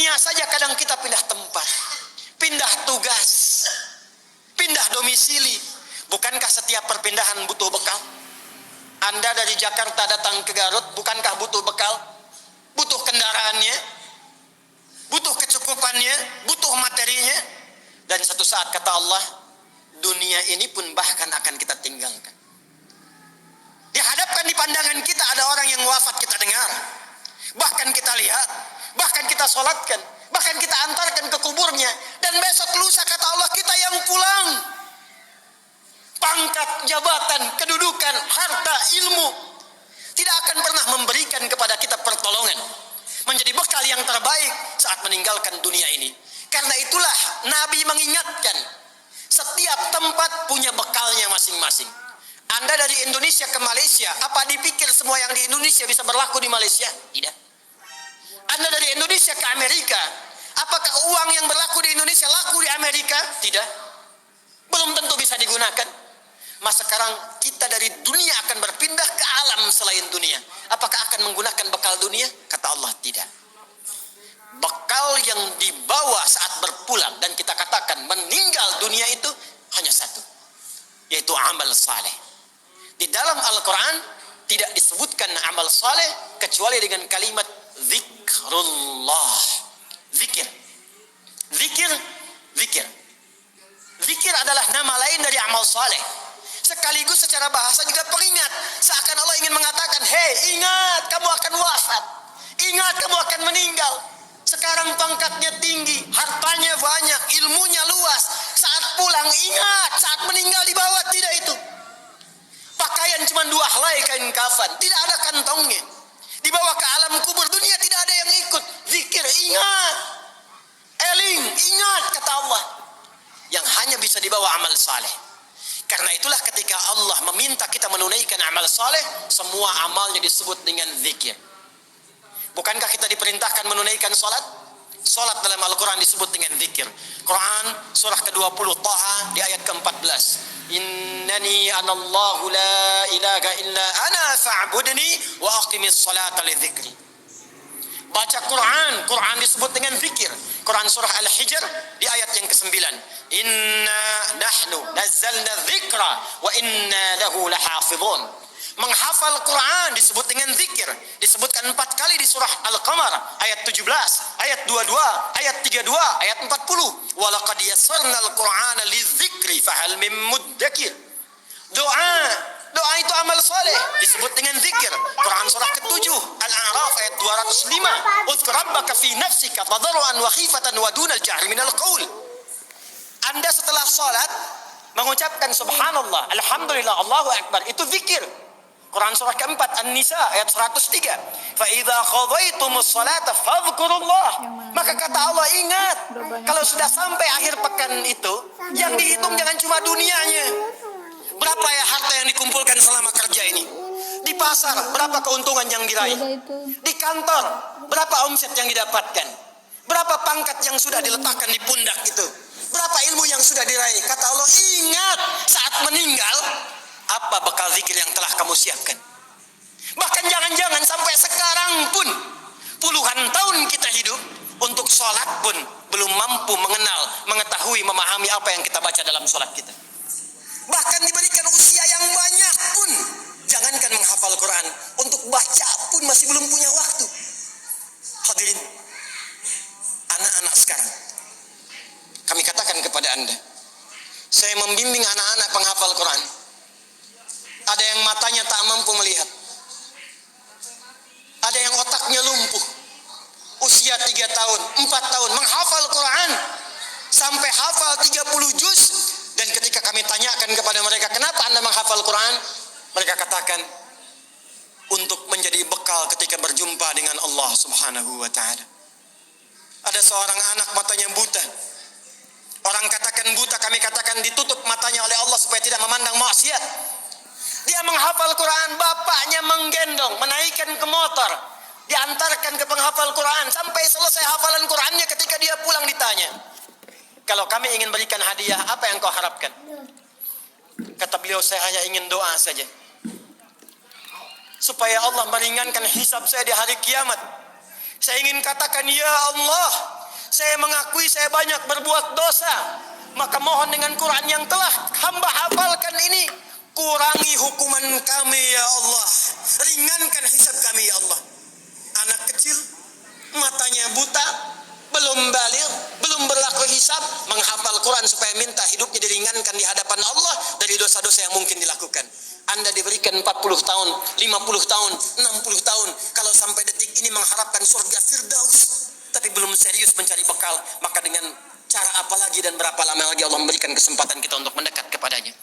dunia saja kadang kita pindah tempat, pindah tugas, pindah domisili. Bukankah setiap perpindahan butuh bekal? Anda dari Jakarta datang ke Garut, bukankah butuh bekal? Butuh kendaraannya, butuh kecukupannya, butuh materinya. Dan satu saat kata Allah, dunia ini pun bahkan akan kita tinggalkan. Dihadapkan di pandangan kita ada orang yang wafat, kita dengar, bahkan kita lihat, bahkan kita sholatkan, bahkan kita antarkan ke kuburnya. Dan besok lusa kata Allah kita yang pulang. Pangkat, jabatan, kedudukan, harta, ilmu tidak akan pernah memberikan kepada kita pertolongan, menjadi bekal yang terbaik saat meninggalkan dunia ini. Karena itulah Nabi mengingatkan, setiap tempat punya bekalnya masing-masing. Anda dari Indonesia ke Malaysia, apa dipikir semua yang di Indonesia bisa berlaku di Malaysia? Tidak. Anda dari Indonesia ke Amerika, apakah uang yang berlaku di Indonesia laku di Amerika? Tidak. Belum tentu bisa digunakan. Mas sekarang kita dari dunia akan berpindah ke alam selain dunia. Apakah akan menggunakan bekal dunia? Kata Allah, tidak. Bekal yang dibawa saat berpulang dan kita katakan meninggal dunia itu hanya satu, yaitu amal saleh. Di dalam Al-Quran tidak disebutkan amal saleh kecuali dengan kalimat zikrullah. Zikir. Zikir. Zikir. Zikir adalah nama lain dari amal saleh. Sekaligus secara bahasa juga peringat. Seakan Allah ingin mengatakan, hei ingat kamu akan wafat. Ingat kamu akan meninggal. Sekarang pangkatnya tinggi, hartanya banyak, ilmunya luas. Saat pulang ingat, saat meninggal dibawa tidak itu. Pakaian cuma 2 helai kain kafan, tidak ada kantongnya. Dibawa ke alam kubur dunia tidak ada yang ikut. Zikir, ingat. Eling, ingat kata Allah. Yang hanya bisa dibawa amal saleh. Karena itulah ketika Allah meminta kita menunaikan amal saleh, semua amalnya disebut dengan zikir. Bukankah kita diperintahkan menunaikan salat? Salat dalam Al-Quran disebut dengan zikir. Quran surah ke-20 Taha di ayat ke-14. Innani anallahu la ilaha illa ana fa'budni wa aqimis salata li dzikri. Baca Quran, Quran disebut dengan zikir. Quran surah Al-Hijr di ayat yang ke-9. Inna nahnu nazzalna dzikra wa inna lahu lahafizun. Menghafal Quran disebut dengan zikir. Disebutkan 4 kali di surah Al-Qamar ayat 17, ayat 22, ayat 32, ayat 40. Wa laqad yassarna al-Qur'ana lidzikri fahal min muddakir. Doa itu amal saleh disebut dengan zikir. Quran surah ke-7 Al-A'raf ayat 205. Uzkur rabbaka fi nafsika tadarruan wa khifatan wa dunal jahri minal qaul. Anda setelah salat mengucapkan subhanallah, alhamdulillah, Allahu akbar, itu zikir. Quran surah ke-4 An-Nisa ayat 103. Fa idza qadaytumus salata fadhkurullah. Maka kata Allah, ingat kalau sudah sampai akhir pekan itu, yang dihitung jangan cuma dunianya. Berapa ya harta yang dikumpulkan selama kerja ini? Di pasar, berapa keuntungan yang diraih? Di kantor, berapa omset yang didapatkan? Berapa pangkat yang sudah diletakkan di pundak itu? Berapa ilmu yang sudah diraih? Kata Allah, ingat saat meninggal, apa bekal zikir yang telah kamu siapkan? Bahkan jangan-jangan sampai sekarang pun, puluhan tahun kita hidup, untuk sholat pun belum mampu mengenal, mengetahui, memahami apa yang kita baca dalam sholat kita. Bahkan diberikan usia yang banyak pun, jangankan menghafal Quran, untuk baca pun masih belum punya waktu. Hadirin, anak-anak sekarang, kami katakan kepada Anda, saya membimbing anak-anak penghafal Quran. Ada yang matanya tak mampu melihat, ada yang otaknya lumpuh, usia 3 tahun, 4 tahun, menghafal Quran sampai hafal 30 juz. Dan ketika kami tanyakan kepada mereka, kenapa Anda menghafal Quran? Mereka katakan, untuk menjadi bekal ketika berjumpa dengan Allah Subhanahu wa ta'ala. Ada seorang anak matanya buta. Orang katakan buta, kami katakan ditutup matanya oleh Allah supaya tidak memandang maksiat. Dia menghafal Quran, bapaknya menggendong, menaikkan ke motor, diantarkan ke penghafal Quran. Sampai selesai hafalan Qurannya, ketika dia pulang ditanya, kalau kami ingin berikan hadiah, apa yang kau harapkan? Kata beliau, saya hanya ingin doa saja, supaya Allah meringankan hisab saya di hari kiamat. Saya ingin katakan, ya Allah, saya mengakui saya banyak berbuat dosa. Maka mohon dengan Quran yang telah hamba hafalkan ini, kurangi hukuman kami ya Allah, ringankan hisab kami ya Allah. Anak kecil, matanya buta, belum balik, belum berlaku hisab, menghafal Quran supaya minta hidupnya diringankan di hadapan Allah dari dosa-dosa yang mungkin dilakukan. Anda diberikan 40 tahun, 50 tahun, 60 tahun, kalau sampai detik ini mengharapkan surga Firdaus, tapi belum serius mencari bekal, maka dengan cara apa lagi dan berapa lama lagi Allah memberikan kesempatan kita untuk mendekat kepadanya.